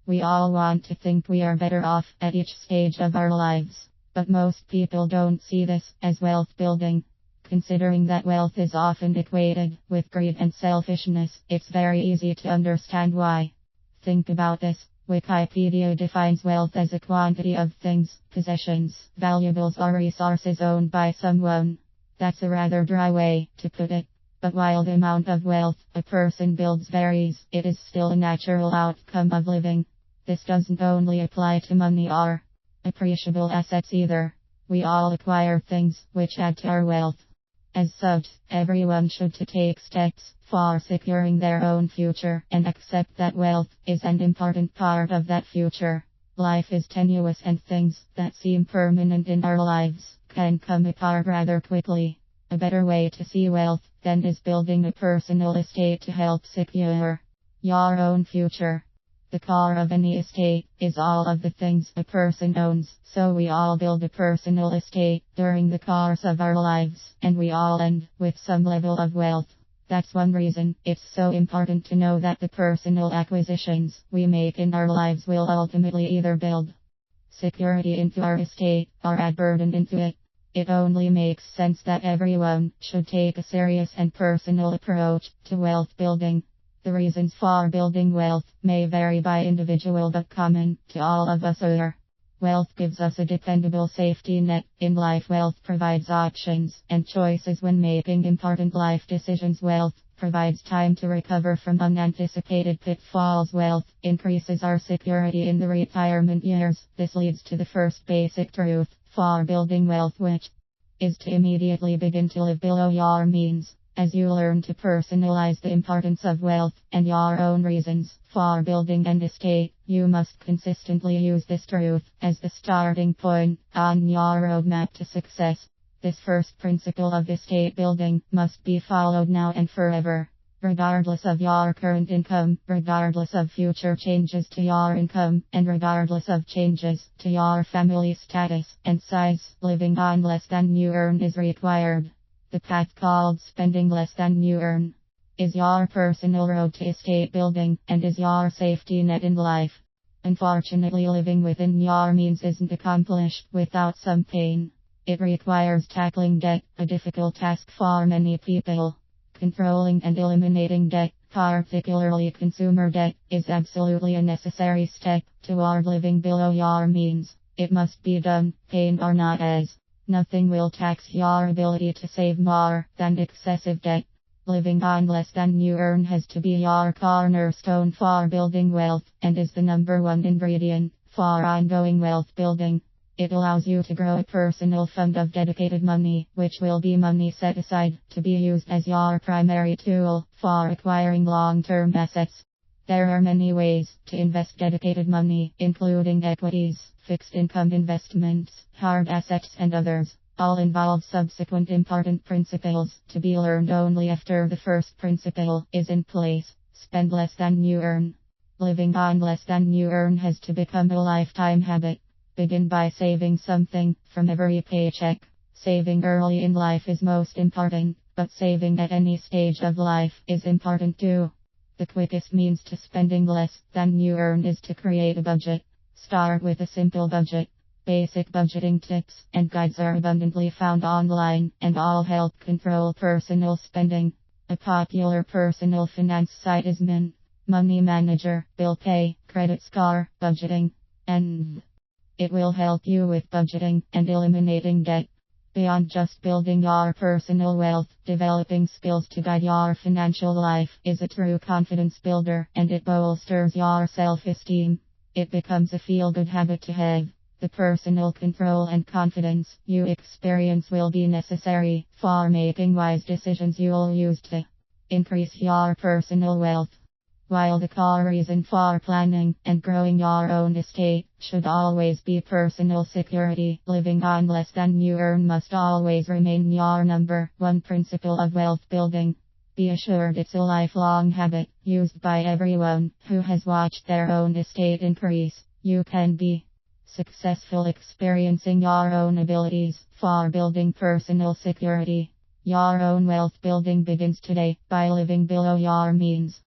We all want to think we are better off at each stage of our lives, but most people don't see this as wealth building. Considering that wealth is often equated with greed and selfishness, it's very easy to understand why. Think about this. Wikipedia defines wealth as a quantity of things, possessions, valuables or resources owned by someone. That's a rather dry way to put it. But while the amount of wealth a person builds varies, it is still a natural outcome of living. This doesn't only apply to money or appreciable assets either. We all acquire things which add to our wealth. As such, everyone should take steps for securing their own future and accept that wealth is an important part of that future. Life is tenuous and things that seem permanent in our lives can come apart rather quickly. A better way to see wealth then is building a personal estate to help secure your own future. The core of any estate is all of the things a person owns, so we all build a personal estate during the course of our lives, and we all end with some level of wealth. That's one reason it's so important to know that the personal acquisitions we make in our lives will ultimately either build security into our estate or add burden into it. It only makes sense that everyone should take a serious and personal approach to wealth building. The reasons for building wealth may vary by individual, but common to all of us are: wealth gives us a dependable safety net in life. Wealth provides options and choices when making important life decisions. Wealth provides time to recover from unanticipated pitfalls. Wealth increases our security in the retirement years. This leads to the first basic truth for building wealth, which is to immediately begin to live below your means. As you learn to personalize the importance of wealth and your own reasons for building an estate, you must consistently use this truth as the starting point on your roadmap to success. This first principle of estate building must be followed now and forever. Regardless of your current income, regardless of future changes to your income, and regardless of changes to your family status and size, living on less than you earn is required. The path called spending less than you earn is your personal road to estate building and is your safety net in life. Unfortunately, living within your means isn't accomplished without some pain. It requires tackling debt, a difficult task for many people. Controlling and eliminating debt, particularly consumer debt, is absolutely a necessary step toward living below your means. It must be done, pain or not, as nothing will tax your ability to save more than excessive debt. Living on less than you earn has to be your cornerstone for building wealth, and is the number one ingredient for ongoing wealth building. It allows you to grow a personal fund of dedicated money, which will be money set aside to be used as your primary tool for acquiring long-term assets. There are many ways to invest dedicated money, including equities, fixed income investments, hard assets and others. All involve subsequent important principles to be learned only after the first principle is in place. Spend less than you earn. Living on less than you earn has to become a lifetime habit. Begin by saving something from every paycheck. Saving early in life is most important, but saving at any stage of life is important too. The quickest means to spending less than you earn is to create a budget. Start with a simple budget. Basic budgeting tips and guides are abundantly found online and all help control personal spending. A popular personal finance site is Mint, Money Manager, Bill Pay, Credit Score, Budgeting, and it will help you with budgeting and eliminating debt. Beyond just building your personal wealth, developing skills to guide your financial life is a true confidence builder, and it bolsters your self-esteem. It becomes a feel-good habit to have. The personal control and confidence you experience will be necessary for making wise decisions you'll use to increase your personal wealth. While the core reason for planning and growing your own estate should always be personal security, living on less than you earn must always remain your number one principle of wealth building. Be assured it's a lifelong habit, used by everyone who has watched their own estate increase. You can be successful experiencing your own abilities for building personal security. Your own wealth building begins today by living below your means.